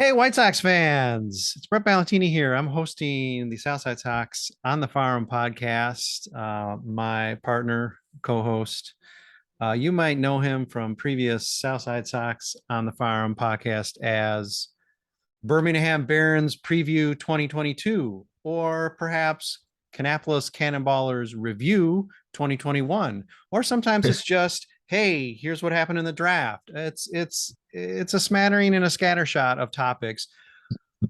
Hey, White Sox fans. It's Brett Ballantini here. I'm hosting the Southside Sox on the Farm podcast. My partner, co host, you might know him from previous Southside Sox on the Farm podcast as Birmingham Barons Preview 2022, or perhaps Kannapolis Cannonballers Review 2021, or sometimes it's just, hey, here's what happened in the draft. It's a smattering and a scattershot of topics,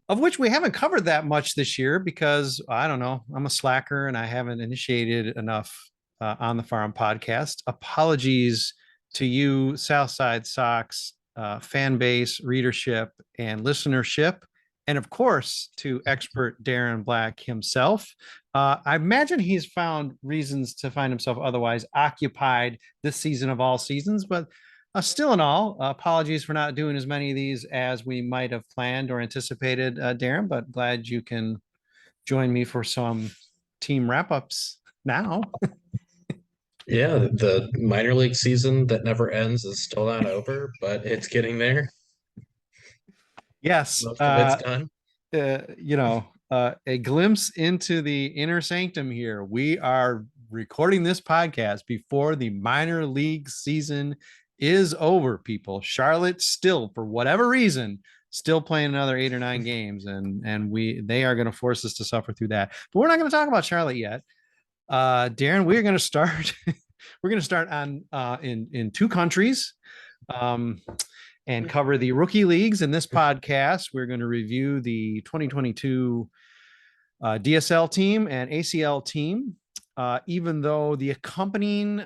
of which we haven't covered that much this year because I don't know, I'm a slacker and I haven't initiated enough on the Farm podcast. Apologies to you, Southside Sox fan base, readership, and listenership. And of course, to expert Darren Black himself. I imagine he's found reasons to find himself otherwise occupied this season of all seasons, but still in all, apologies for not doing as many of these as we might have planned or anticipated, Darren, but glad you can join me for some team wrap ups now. Yeah, the minor league season that never ends is still not over, but it's getting there. Yes. Most of it's done. A glimpse into the inner sanctum here. We are recording this podcast before the minor league season is over, people. Charlotte still, for whatever reason, still playing another 8 or 9 games, and they are going to force us to suffer through that. But we're not going to talk about Charlotte yet. Darren, we're going to start. We're going to start on in two countries. And cover the rookie leagues in this podcast. We're going to review the 2022 DSL team and ACL team. Even though the accompanying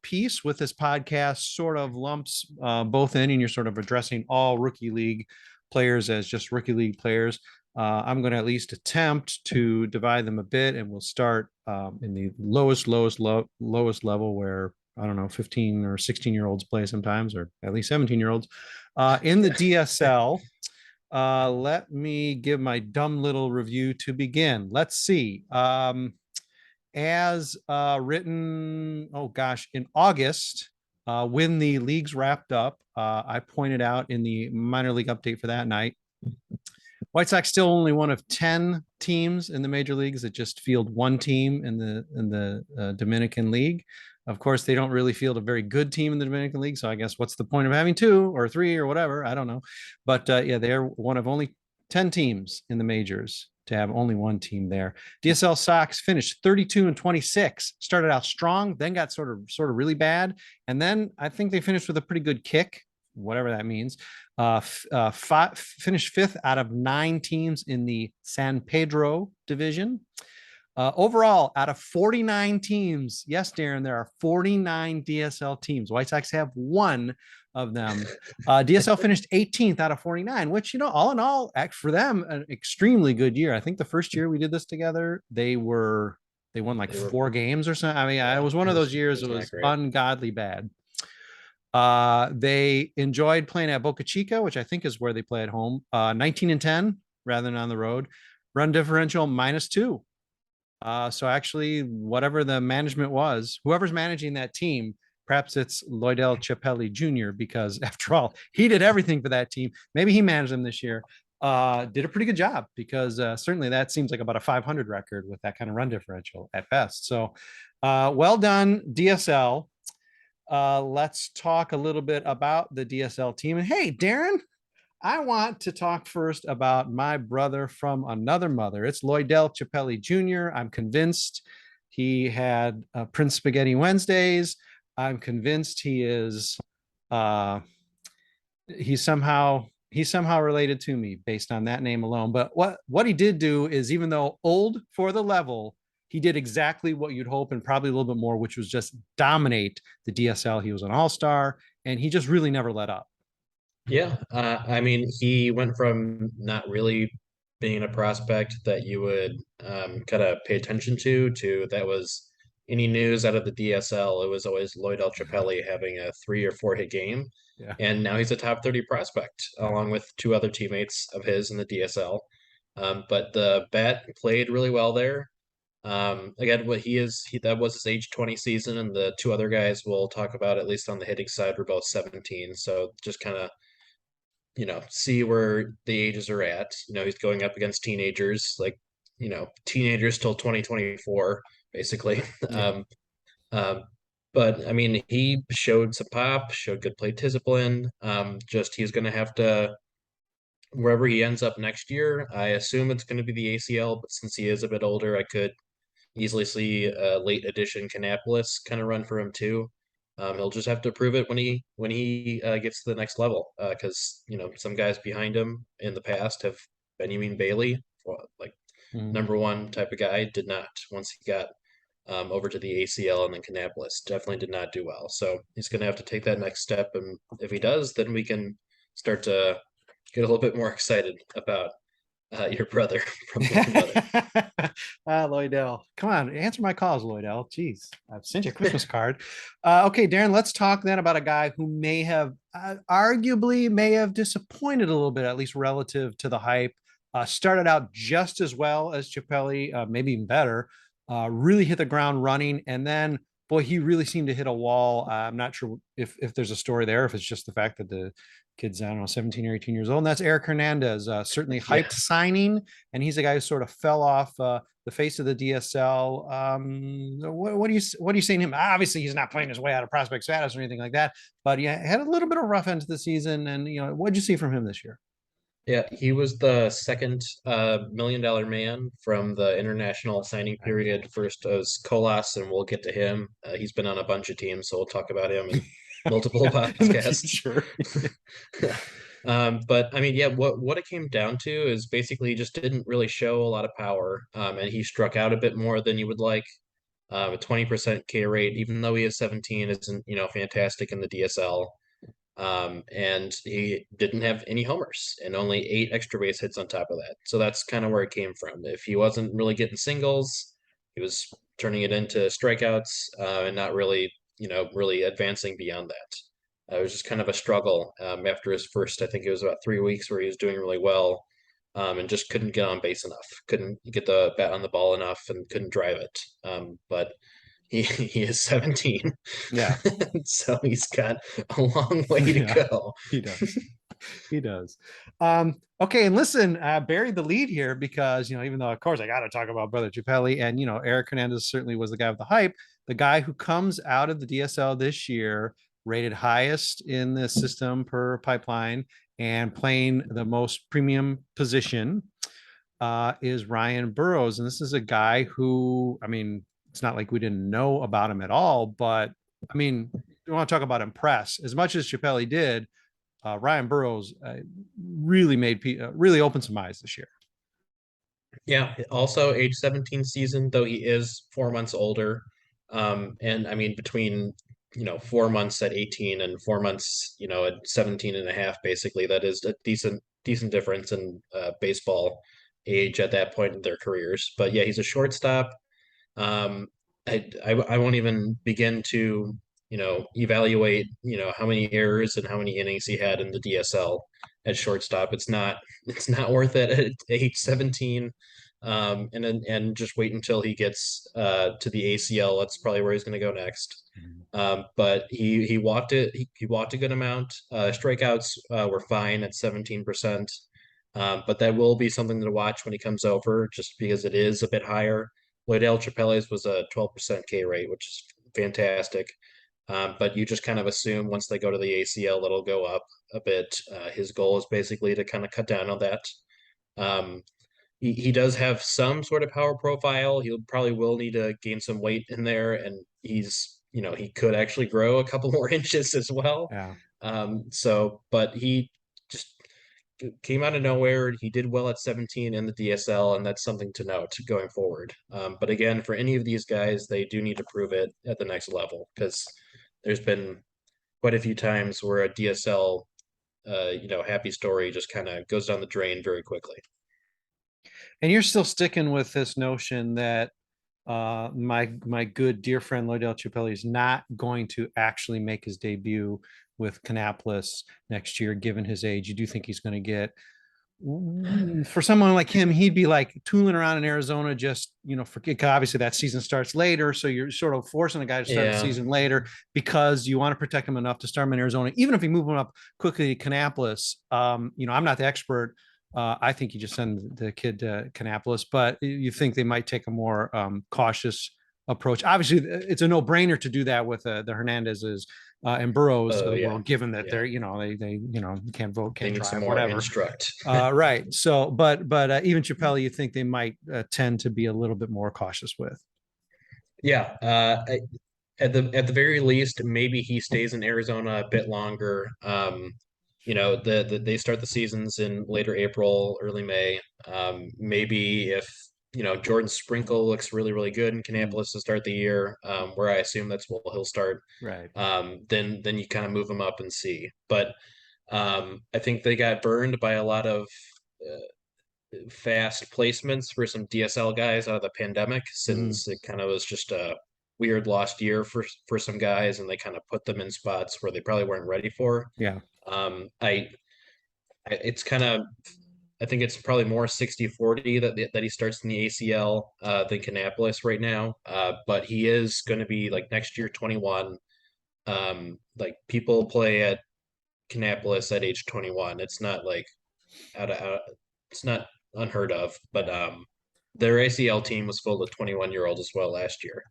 piece with this podcast sort of lumps both in, and you're sort of addressing all rookie league players as just rookie league players. I'm going to at least attempt to divide them a bit, and we'll start in the lowest level where I don't know, 15 or 16-year-olds play sometimes, or at least 17-year-olds. In the DSL, let me give my dumb little review to begin. Let's see. As written, oh gosh, in August, when the leagues wrapped up, I pointed out in the minor league update for that night, White Sox still only one of 10 teams in the major leagues that just field one team in the Dominican League. Of course, they don't really field a very good team in the Dominican League, so I guess what's the point of having 2 or 3 or whatever? I don't know. But yeah, they're one of only 10 teams in the majors to have only one team there. DSL Sox finished 32-26, started out strong, then got sort of really bad, and then I think they finished with a pretty good kick, whatever that means. Finished 5th out of 9 teams in the San Pedro division. Overall, out of 49 teams, yes, Darren, there are 49 DSL teams. White Sox have one of them. DSL finished 18th out of 49, which, all in all, for them, an extremely good year. I think the first year we did this together, they won like 4 games or something. I mean, it was one of those years that was ungodly bad. They enjoyed playing at Boca Chica, which I think is where they play at home. 19-10 rather than on the road. Run differential -2. So actually, whatever the management was, whoever's managing that team, perhaps it's Loidel Chapelli Jr. because after all, he did everything for that team. Maybe he managed them this year. Did a pretty good job because certainly that seems like about a 500 record with that kind of run differential at best. So well done, DSL. Let's talk a little bit about the DSL team. And hey, Darren, I want to talk first about my brother from another mother. It's Loidel Chapelli Jr. I'm convinced he had Prince Spaghetti Wednesdays. I'm convinced he is he's somehow related to me based on that name alone. But what he did do is, even though old for the level, he did exactly what you'd hope and probably a little bit more, which was just dominate the DSL. He was an all-star, and he just really never let up. Yeah, I mean, he went from not really being a prospect that you would kind of pay attention to that was any news out of the DSL. It was always Loidel Chapelli having a 3 or 4 hit game. Yeah. And now he's a top 30 prospect, along with 2 other teammates of his in the DSL. But the bat played really well there. Again, that was his age 20 season, and the 2 other guys we'll talk about, at least on the hitting side, were both 17. So just kind of see where the ages are at. He's going up against teenagers, like, teenagers till 2024, basically. Yeah. Um, but I mean, he showed some pop, showed good plate discipline. Just he's going to have to, wherever he ends up next year, I assume it's going to be the ACL, but since he is a bit older, I could easily see a late edition Kannapolis kind of run for him too. He'll just have to prove it when he gets to the next level. Because some guys behind him in the past have Benjamin Bailey, like Mhm. number one type of guy, did not once he got over to the ACL and then Kannapolis. Definitely did not do well. So he's going to have to take that next step, and if he does, then we can start to get a little bit more excited about your brother from my mother. Loidel, come on, answer my calls, Loidel. Jeez, I've sent you a Christmas card. Okay, Darren, let's talk then about a guy who may have, arguably, may have disappointed a little bit, at least relative to the hype. Started out just as well as Chapelli, maybe even better. Really hit the ground running, and then boy, he really seemed to hit a wall. I'm not sure if there's a story there, if it's just the fact that the kid's, I don't know, 17 or 18 years old. And that's Erick Hernández, certainly Yeah. hyped signing. And he's a guy who sort of fell off the face of the DSL. What are you saying to him? Obviously, he's not playing his way out of prospect status or anything like that, but he had a little bit of rough end to the season. And, what'd you see from him this year? Yeah, he was the second $1 million man from the international signing period. First was Colas, and we'll get to him. He's been on a bunch of teams, so we'll talk about him in multiple Yeah, in the podcasts. future. But I mean, yeah, what it came down to is basically he just didn't really show a lot of power, and he struck out a bit more than you would like. A 20% K rate, even though he is 17, isn't fantastic in the DSL. And he didn't have any homers and only 8 extra base hits on top of that. So that's kind of where it came from. If he wasn't really getting singles, he was turning it into strikeouts and not really, really advancing beyond that. It was just kind of a struggle after his first, I think it was about 3 weeks where he was doing really well and just couldn't get on base enough, couldn't get the bat on the ball enough, and couldn't drive it. But he is 17. Yeah. So he's got a long way to Yeah, go. he does. He does. Okay, and listen, I buried the lead here because even though of course I got to talk about brother Chapelli, and Erick Hernandez certainly was the guy with the hype, the guy who comes out of the DSL this year, rated highest in the system per pipeline and playing the most premium position, is Ryan Burroughs, and this is a guy who, I mean, it's not like we didn't know about him at all, but I mean, you want to talk about impress as much as Chapelli did. Ryan Burroughs really opened some eyes this year. Yeah, also age 17 season, though he is 4 months older. And I mean, between 4 months at 18 and 4 months, at 17 and a half, basically, that is a decent difference in baseball age at that point in their careers. But yeah, he's a shortstop. Um, I won't even begin to evaluate how many errors and how many innings he had in the DSL at shortstop. It's not worth it at age 17. And just wait until he gets to the ACL. That's probably where he's going to go next. But he walked it. He walked a good amount. Strikeouts were fine at 17%. But that will be something to watch when he comes over, just because it is a bit higher. Loidel Chapelli's was a 12% K rate, which is fantastic. But you just kind of assume once they go to the ACL, it'll go up a bit. His goal is basically to kind of cut down on that. Um, he does have some sort of power profile. He probably will need to gain some weight in there, and he could actually grow a couple more inches as well. Yeah. But he just came out of nowhere. He did well at 17 in the DSL, and that's something to note going forward. But again, for any of these guys, they do need to prove it at the next level, because there's been quite a few times where a DSL, happy story just kind of goes down the drain very quickly. And you're still sticking with this notion that my good dear friend Loidel Chapelli is not going to actually make his debut with Kannapolis next year, given his age. You do think he's going to get for someone like him, he'd be like tooling around in Arizona, just, obviously that season starts later. So you're sort of forcing a guy to start the Yeah. season later because you want to protect him enough to start him in Arizona, even if you move him up quickly to Kannapolis. I'm not the expert. I think you just send the kid to Kannapolis, but you think they might take a more cautious approach. Obviously, it's a no-brainer to do that with the Hernandezes and Burroughs of Oh the yeah. world, given that Yeah. they're, they can't vote, They can't need some drive, more whatever. instruct. Right. So, but even Chapelli, you think they might tend to be a little bit more cautious with. Yeah. At the very least, maybe he stays in Arizona a bit longer. They start the seasons in later April, early May. Maybe if Jordan Sprinkle looks really, really good in Kannapolis to start the year, where I assume that's where he'll start. Right. Then you kind of move him up and see. But I think they got burned by a lot of fast placements for some DSL guys out of the pandemic, Mm-hmm. since it kind of was just a weird lost year for some guys, and they kind of put them in spots where they probably weren't ready for. Yeah. It's kind of, I think it's probably more 60-40 that he starts in the ACL than Kannapolis right now. But he is going to be like next year 21. Like people play at Kannapolis at age 21. It's not like it's not unheard of, but their ACL team was full of 21-year-olds as well last year.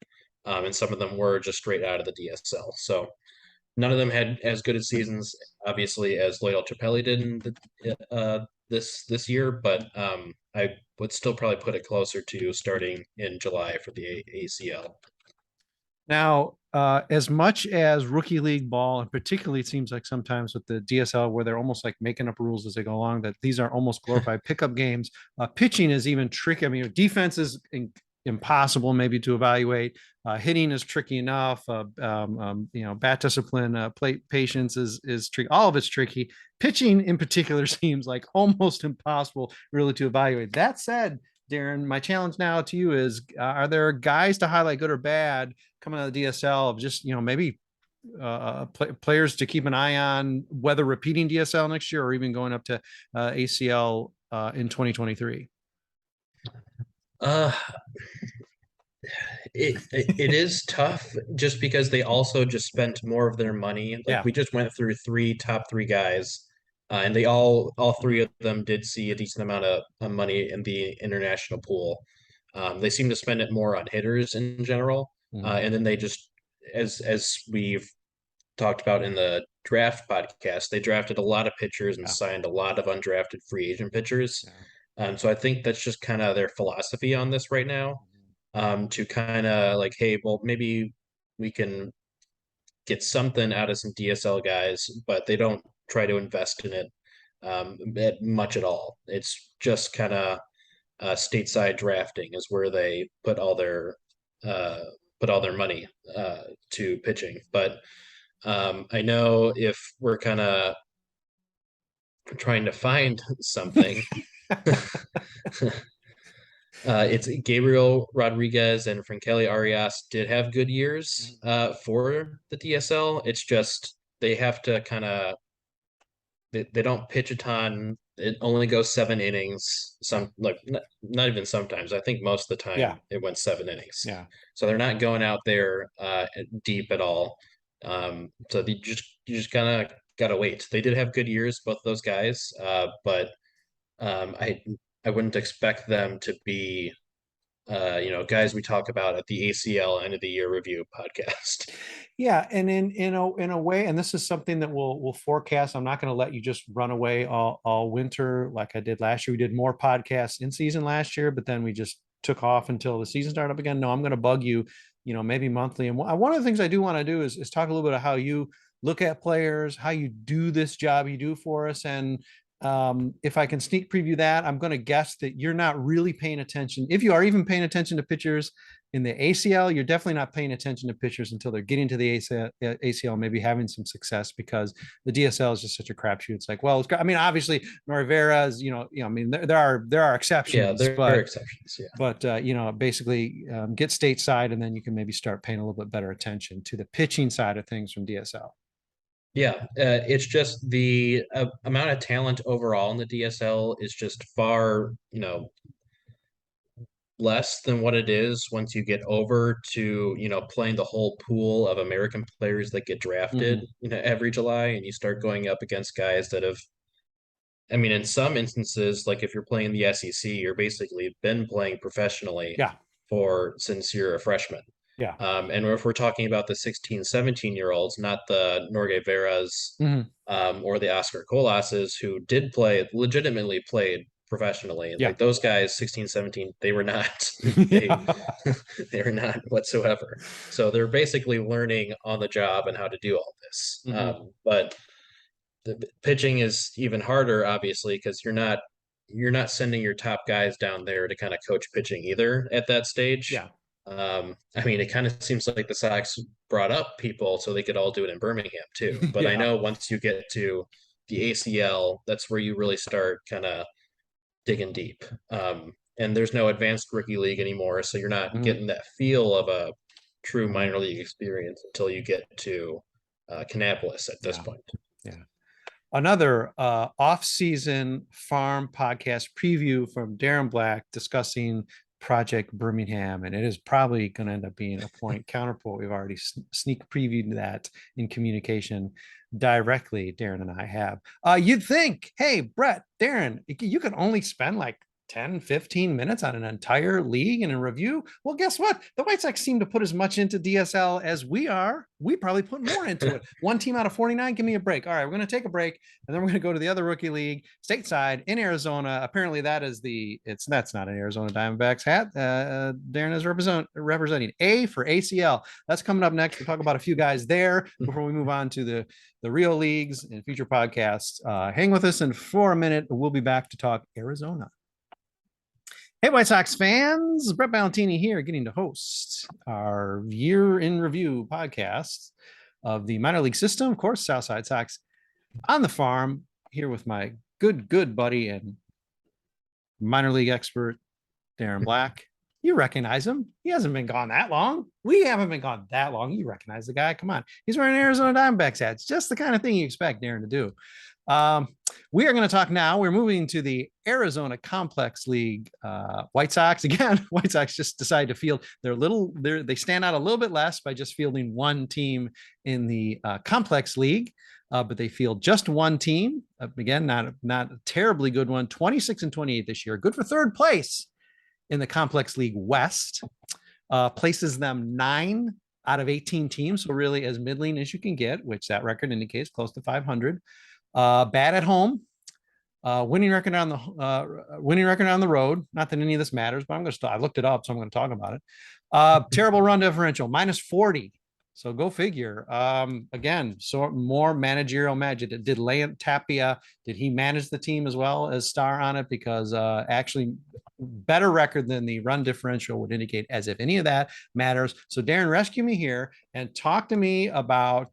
And some of them were just straight out of the DSL. So none of them had as good as seasons, obviously, as Loidel Chapelli did in this year, but I would still probably put it closer to starting in July for the ACL. Now, as much as rookie league ball, and particularly it seems like sometimes with the DSL where they're almost like making up rules as they go along, that these are almost glorified pickup games. Pitching is even tricky. I mean, defense is impossible maybe to evaluate. Hitting is tricky enough. Bat discipline, plate patience is tricky. All of it's tricky. Pitching in particular seems like almost impossible really to evaluate. That said, Darren, my challenge now to you is: are there guys to highlight, good or bad, coming out of the DSL, of just maybe players to keep an eye on, whether repeating DSL next year or even going up to ACL in 2023? Uh, it is tough just because they also just spent more of their money. Like Yeah. we just went through top three guys, and they all three of them did see a decent amount of money in the international pool. They seem to spend it more on hitters in general, Mm-hmm. and then they just, as we've talked about in the draft podcast, they drafted a lot of pitchers and Yeah. signed a lot of undrafted free agent pitchers. Yeah. So I think that's just kind of their philosophy on this right now, to kind of like, hey, well, maybe we can get something out of some DSL guys, but they don't try to invest in it much at all. It's just kind of stateside drafting is where they uh, put all their money to pitching. But I know if we're kind of trying to find something, it's Gabriel Rodriguez and Frankeli Arias did have good years for the DSL. It's just they have to kind of they don't pitch a ton. It only goes 7 innings. Some like not even sometimes. I think most of the Yeah. time it went 7 innings. Yeah. So they're not going out there deep at all. So you just kind of gotta wait. They did have good years, both those guys, but I wouldn't expect them to be guys we talk about at the ACL end of the year review podcast. Yeah, and in a way, and this is something that we'll forecast. I'm not going to let you just run away all winter like I did last year. We did more podcasts in season last year, but then we just took off until the season started up again. No, I'm going to bug you, maybe monthly. And one of the things I do want to do is talk a little bit of how you look at players, how you do this job you do for us, and if I can sneak preview that, I'm going to guess that you're not really paying attention. If you are even paying attention to pitchers in the ACL, you're definitely not paying attention to pitchers until they're getting to the ACL, maybe having some success, because the DSL is just such a crapshoot. It's like, well, I mean, obviously Norivera is, I mean, there are Yeah, exceptions, there are but exceptions. Yeah. basically get stateside, and then you can maybe start paying a little bit better attention to the pitching side of things from DSL. Yeah, it's just the amount of talent overall in the DSL is just far, less than what it is once you get over to, playing the whole pool of American players that get drafted, Mhm. every July, and you start going up against guys that have, I mean, in some instances, like if you're playing the SEC, you're basically been playing professionally Yeah. since you're a freshman. Yeah. And if we're talking about the 16, 17-year-olds, not the Norge Veras Mhm. or the Oscar Colases who did legitimately played professionally. Yeah. Like those guys, 16, 17, they were not, they, Yeah. they were not whatsoever. So they're basically learning on the job and how to do all this. Mhm. But the pitching is even harder, obviously, because you're not sending your top guys down there to kind of coach pitching either at that stage. Yeah. I mean, it kind of seems like the Sox brought up people so they could all do it in Birmingham too. But I Yeah. know once you get to the ACL, that's where you really start kind of digging deep. And there's no advanced rookie league anymore, so you're not Mhm. getting that feel of a true Mhm. minor league experience until you get to Kannapolis at this Yeah. point. Yeah. Another off-season farm podcast preview from Darren Black discussing Project Birmingham, and it is probably going to end up being a point counterpoint. We've already sneak previewed that in communication directly. Darren and I have. You'd think, hey, Brett, Darren, you could only spend like 10, 15 minutes on an entire league and a review. Well, guess what? The White Sox seem to put as much into DSL as we are. We probably put more into it. One team out of 49, give me a break. All right, we're going to take a break, and then we're going to go to the other rookie league, stateside in Arizona. Apparently, that's not an Arizona Diamondbacks hat. Darren is representing A for ACL. That's coming up next. We'll talk about a few guys there before we move on to the real leagues and future podcasts. Hang with us, and for a minute, we'll be back to talk Arizona. Hey, White Sox fans, Brett Ballantini here, getting to host our year in review podcast of the minor league system. Of course, Southside Sox on the farm, here with my good buddy and minor league expert, Darren Black. You recognize him. He hasn't been gone that long. We haven't been gone that long. You recognize the guy. Come on. He's wearing an Arizona Diamondbacks hat. It's just the kind of thing you expect Darren to do. Um, we are going to talk now. We're moving to the Arizona Complex League. White Sox again. White Sox just decided to field. They stand out a little bit less by just fielding one team in the Complex League, but they field just one team. Again, not a terribly good one. 26 and 28 this year. Good for third place in the Complex League West. Places them 9 out of 18 teams, so really as middling as you can get, which that record indicates close to 500. Bad at home, winning record on the road. Not that any of this matters, but I looked it up, so I'm going to talk about it. Terrible run differential, minus 40. So go figure. Again, so more managerial magic. Did Lance Tapia, did he manage the team as well as star on it? Because actually better record than the run differential would indicate, as if any of that matters. So Darren, rescue me here and talk to me about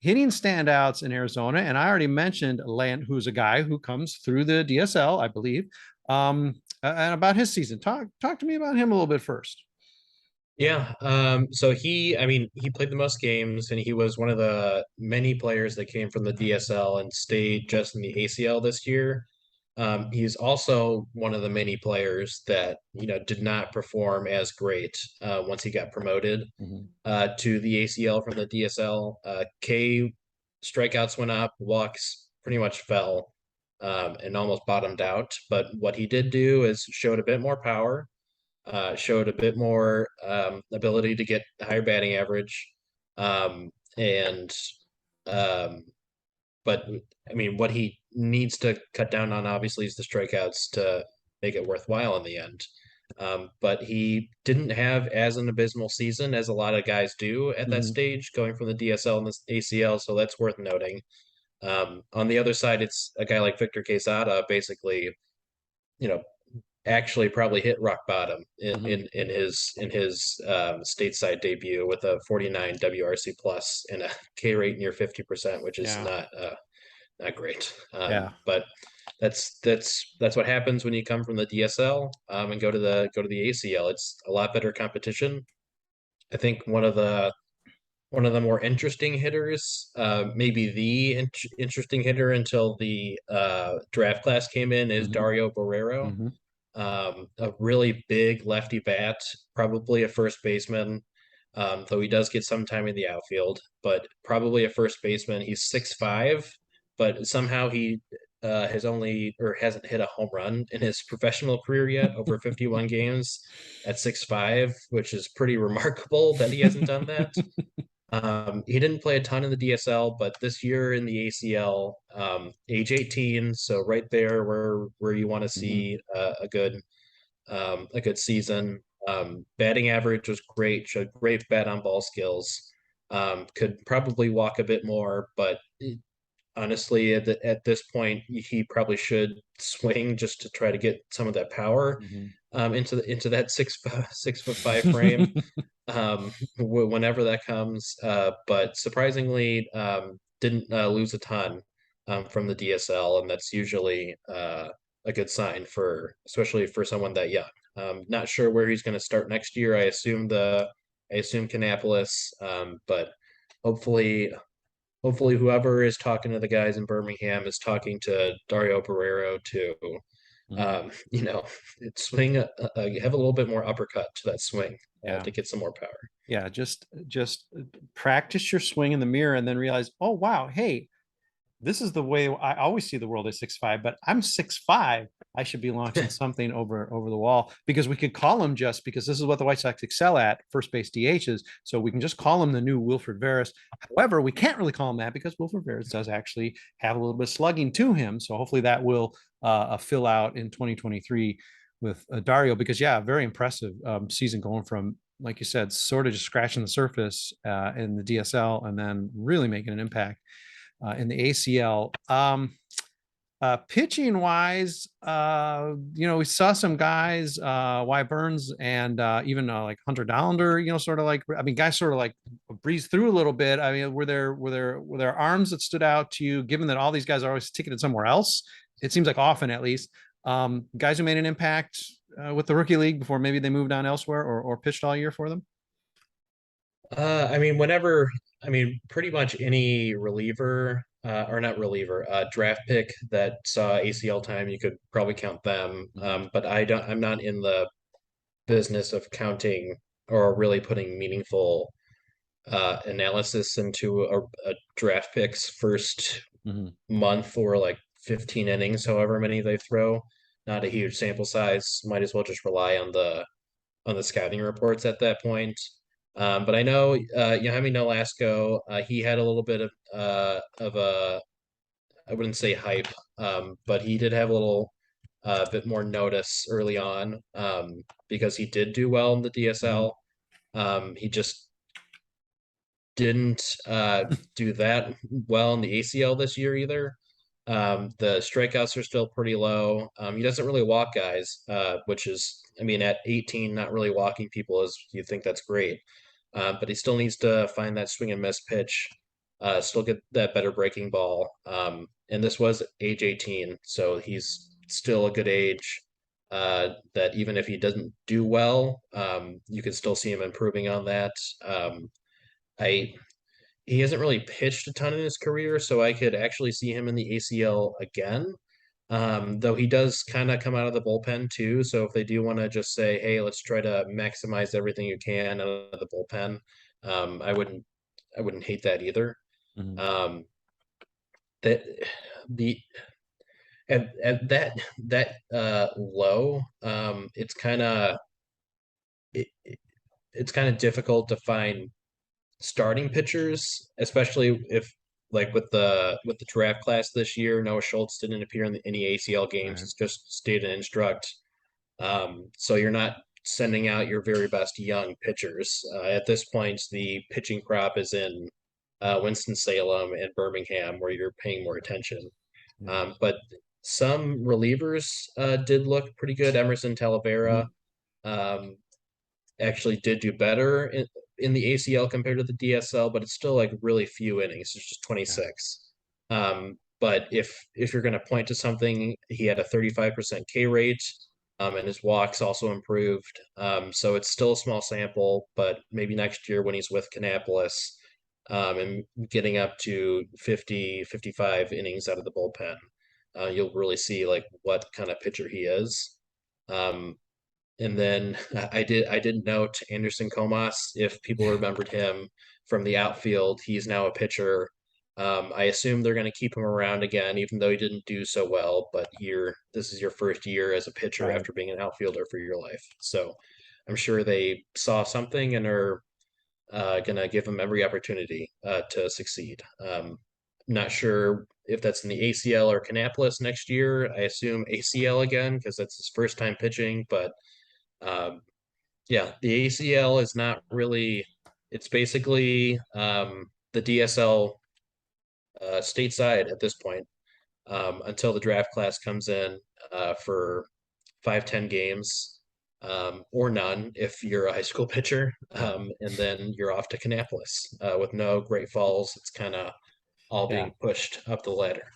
hitting standouts in Arizona. And I already mentioned Lance, who's a guy who comes through the DSL, I believe, and about his season. Talk to me about him a little bit first. Yeah. So I mean, he played the most games and he was one of the many players that came from the DSL and stayed just in the ACL this year. He's also one of the many players that, did not perform as great once he got promoted Mhm. to the ACL from the DSL. K strikeouts went up, walks pretty much fell, and almost bottomed out. But what he did do is showed a bit more power, showed a bit more ability to get higher batting average. And but I mean, what he needs to cut down on obviously is the strikeouts to make it worthwhile in the end. But he didn't have as an abysmal season as a lot of guys do at that Mhm. stage, going from the DSL and the ACL. So that's worth noting. On the other side, it's a guy like Victor Quesada, basically, you know, actually probably hit rock bottom in Mhm. in, in his stateside debut with a 49 WRC plus and a K rate near 50%, which is Yeah. not great. Yeah. But that's what happens when you come from the DSL and go to the ACL. It's a lot better competition. I think one of the one of the more interesting hitters, maybe the interesting hitter until the draft class came in, is Mhm, Dario Borrero. mhm. A really big lefty bat, probably a first baseman, though he does get some time in the outfield, but probably a first baseman. He's 6'5", but somehow he has only or hasn't hit a home run in his professional career yet, over 51 games at 6'5", which is pretty remarkable that he hasn't done that. He didn't play a ton in the DSL, but this year in the ACL, age 18, so right there where you want to Mhm, see a good season. Batting average was great, showed great bat on ball skills. Could probably walk a bit more, but honestly, at this point, he probably should swing just to try to get some of that power mhm. into that 6'5" frame, whenever that comes. But surprisingly, didn't lose a ton from the DSL, and that's usually a good sign especially for someone that young. Not sure where he's going to start next year. I assume Kannapolis, but hopefully, hopefully whoever is talking to the guys in Birmingham is talking to Dario Barrero too. Mhm. You know, swing, have a little bit more uppercut to that swing Yeah. to get some more power. Yeah. Just practice your swing in the mirror and then realize, oh, wow, hey, this is the way I always see the world as 6'5", but I'm 6'5". I should be launching something over the wall because we could call him just because this is what the White Sox excel at, first base DHs. So we can just call him the new Wilfred Veras. However, we can't really call him that because Wilfred Veras does actually have a little bit of slugging to him. So hopefully that will fill out in 2023 with Dario because yeah, very impressive season going from, like you said, sort of just scratching the surface in the DSL and then really making an impact in the ACL. Pitching wise, we saw some guys, Y Burns and even like Hunter Dollander, sort of like, I mean, guys sort of like breezed through a little bit. I mean, were there arms that stood out to you, given that all these guys are always ticketed somewhere else? It seems like often, at least, guys who made an impact with the rookie league before maybe they moved on elsewhere or pitched all year for them. I mean, pretty much any reliever, or not reliever, draft pick that saw ACL time, you could probably count them. Mhm. But I'm not in the business of counting or really putting meaningful analysis into a draft pick's first Mhm. month or like 15 innings, however many they throw. Not a huge sample size. Might as well just rely on the scouting reports at that point. But I know Yohami Nolasco, he had a little bit of a, I wouldn't say hype, but he did have a little bit more notice early on, because he did do well in the Mhm. DSL. He just didn't do that well in the ACL this year either. The strikeouts are still pretty low. He doesn't really walk guys, which is, I mean, at 18, not really walking people is, you think that's great. But he still needs to find that swing and miss pitch, still get that better breaking ball. And this was age 18, so he's still a good age. That even if he doesn't do well, you can still see him improving on that. I He hasn't really pitched a ton in his career, so I could actually see him in the ACL again. Though he does kind of come out of the bullpen too. So if they do want to just say, hey, let's try to maximize everything you can out of the bullpen, um, I wouldn't I wouldn't hate that either. Mhm. Um, that the at that low, it, it's kind of difficult to find starting pitchers, especially if, like, with the draft class this year, Noah Schultz didn't appear in any ACL games. Right. He's just stayed in instruct. So you're not sending out your very best young pitchers. At this point, the pitching crop is in Winston-Salem and Birmingham, where you're paying more attention. Yeah. But some relievers did look pretty good. Emerson Talavera Mhm. um, actually did do better in the ACL compared to the DSL, but it's still like really few innings. It's just Yeah. 26. But if you're going to point to something, he had a 35% K rate, and his walks also improved. So it's still a small sample, but maybe next year when he's with Kannapolis, and getting up to 50, 55 innings out of the bullpen. You'll really see like what kind of pitcher he is. Um, and then I did note Anderson Comas. If people remembered him from the outfield, he's now a pitcher. I assume they're going to keep him around again, even though he didn't do so well. But this is your first year as a pitcher Right. after being an outfielder for your life. So I'm sure they saw something and are going to give him every opportunity to succeed. Not sure if that's in the ACL or Kannapolis next year. I assume ACL again because that's his first time pitching. But um, yeah, the ACL is not really. It's basically the DSL stateside at this point until the draft class comes in for 5-10 games or none if you're a high school pitcher. Yeah. And then you're off to Kannapolis with no great falls. It's kind of all Yeah. being pushed up the ladder.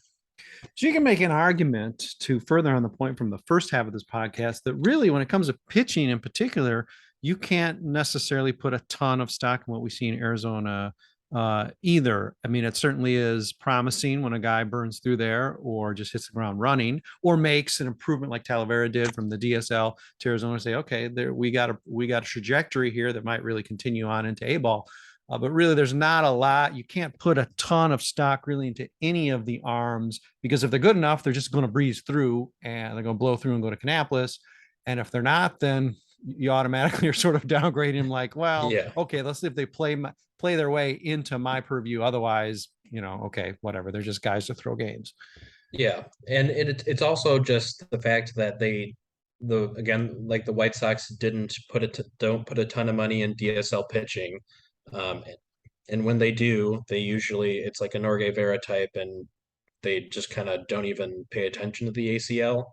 So you can make an argument to further on the point from the first half of this podcast that really, when it comes to pitching in particular, you can't necessarily put a ton of stock in what we see in Arizona either. I mean, it certainly is promising when a guy burns through there or just hits the ground running or makes an improvement like Talavera did from the DSL to Arizona. Say, okay, there we got a trajectory here that might really continue on into A ball. But really, there's not a lot. You can't put a ton of stock really into any of the arms because if they're good enough, they're just going to breeze through and they're going to blow through and go to Kannapolis. And if they're not, then you automatically are sort of downgrading them like, well, Yeah. okay, let's see if they play their way into my purview. Otherwise, okay, whatever. They're just guys to throw games. Yeah. And it's also just the fact that again, like the White Sox don't put a ton of money in DSL pitching. Um, and when they do, it's like a Norge Vera type, and they just kind of don't even pay attention to the ACL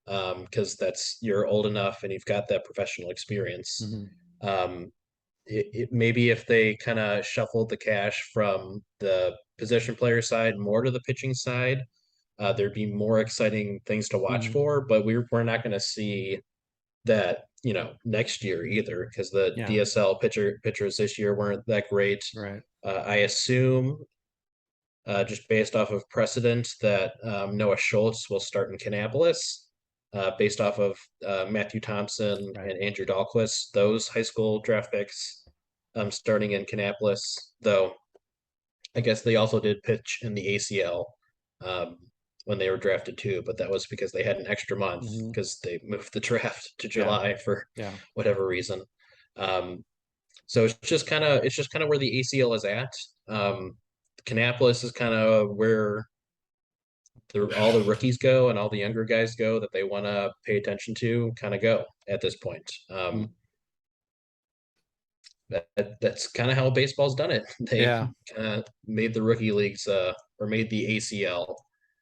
because you're old enough and you've got that professional experience. Mm-hmm. Maybe if they kind of shuffled the cash from the position player side more to the pitching side, there'd be more exciting things to watch Mm-hmm. for. But we're not going to see that next year either because the Yeah. DSL pitchers this year weren't that great. Right. I assume just based off of precedent that Noah Schultz will start in Kannapolis, based off of Matthew Thompson Right. and Andrew Dahlquist, those high school draft picks starting in Kannapolis, though I guess they also did pitch in the ACL um, when they were drafted too, but that was because they had an extra month Mm-hmm. because they moved the draft to Yeah. July for Yeah. whatever reason. Um, so it's just kind of where the ACL is at. Kannapolis is kind of where all the rookies go and all the younger guys go that they want to pay attention to kind of go at this point. Mm. That's kind of how baseball's done it. They Yeah. kind of made the rookie leagues or made the ACL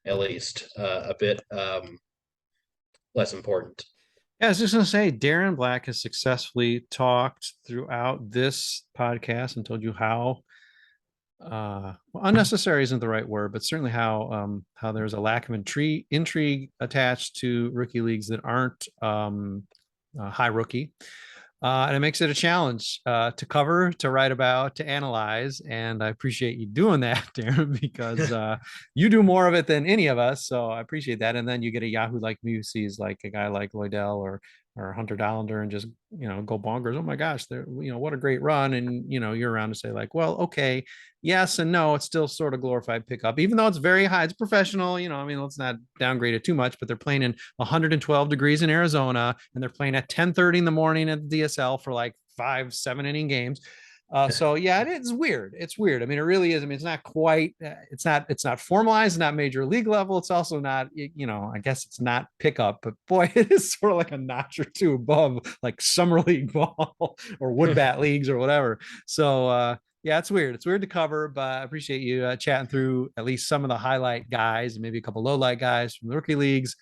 at least a bit less important. Yeah, I was just going to say, Darren Black has successfully talked throughout this podcast and told you how unnecessary isn't the right word, but certainly how there's a lack of intrigue attached to rookie leagues that aren't high rookie. And it makes it a challenge to cover, to write about, to analyze. And I appreciate you doing that, Darren, because you do more of it than any of us. So I appreciate that. And then you get a Yahoo like me who sees like a guy like Loidel or Hunter Dollander and just, go bonkers. Oh my gosh, they're, what a great run. And, you're around to say like, well, okay, yes and no, it's still sort of glorified pickup, even though it's very high. It's professional, I mean, let's not downgrade it too much, but they're playing in 112 degrees in Arizona and they're playing at 10:30 in the morning at the DSL for like 5-7 inning games. So yeah, it's weird. It's weird. I mean, it really is. I mean, it's not quite, it's not formalized, not major league level. It's also not, I guess it's not pickup, but boy, it is sort of like a notch or two above like summer league ball or wood bat leagues or whatever. So, yeah, it's weird. It's weird to cover, but I appreciate you chatting through at least some of the highlight guys and maybe a couple low light guys from the rookie leagues.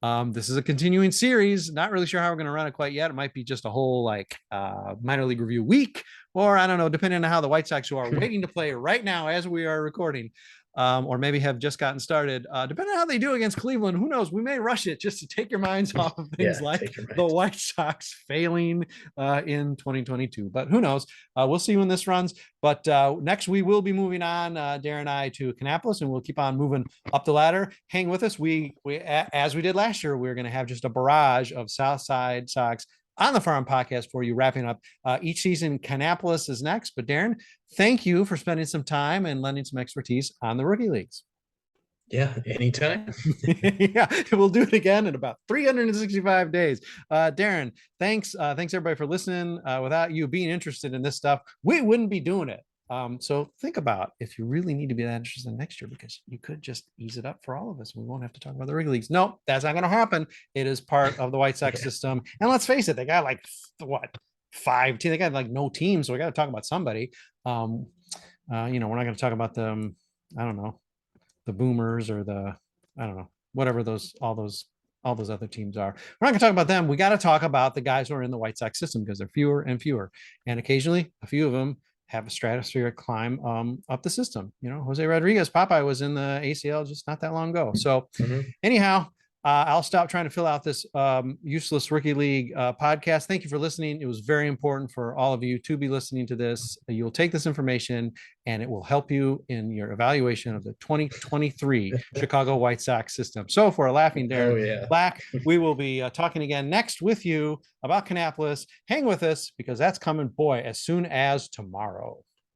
This is a continuing series. Not really sure how we're going to run it quite yet. It might be just a whole minor league review week, or I don't know, depending on how the White Sox, who are waiting to play right now as we are recording, or maybe have just gotten started. Depending on how they do against Cleveland, who knows? We may rush it just to take your minds off of things like the White Sox failing in 2022. But who knows? We'll see when this runs. But next, we will be moving on, Darren and I, to Kannapolis, and we'll keep on moving up the ladder. Hang with us. We as we did last year, we're going to have just a barrage of Southside Sox on the Farm Podcast for you, wrapping up each season. Kannapolis is next. But Darren, thank you for spending some time and lending some expertise on the rookie leagues. Yeah, anytime. Yeah, we'll do it again in about 365 days. Darren, thanks everybody for listening. Without you being interested in this stuff, we wouldn't be doing it. So think about if you really need to be that interested next year, because you could just ease it up for all of us. We won't have to talk about the rookie leagues. No, that's not going to happen. It is part of the White Sox system. And let's face it, they got like what, 5 teams? They got like no team, so we got to talk about somebody. We're not going to talk about them. I don't know, the Boomers or whatever all those other teams are. We're not going to talk about them. We got to talk about the guys who are in the White Sox system, because they're fewer and fewer, and occasionally a few of them have a stratospheric climb up the system. Jose Rodriguez, Popeye, was in the ACL just not that long ago. So anyhow, I'll stop trying to fill out this useless rookie league podcast. Thank you for listening. It was very important for all of you to be listening to this. You'll take this information and it will help you in your evaluation of the 2023 Chicago White Sox system. So for a laughing Darren Black, we will be talking again next with you about Kannapolis. Hang with us, because that's coming, boy, as soon as tomorrow.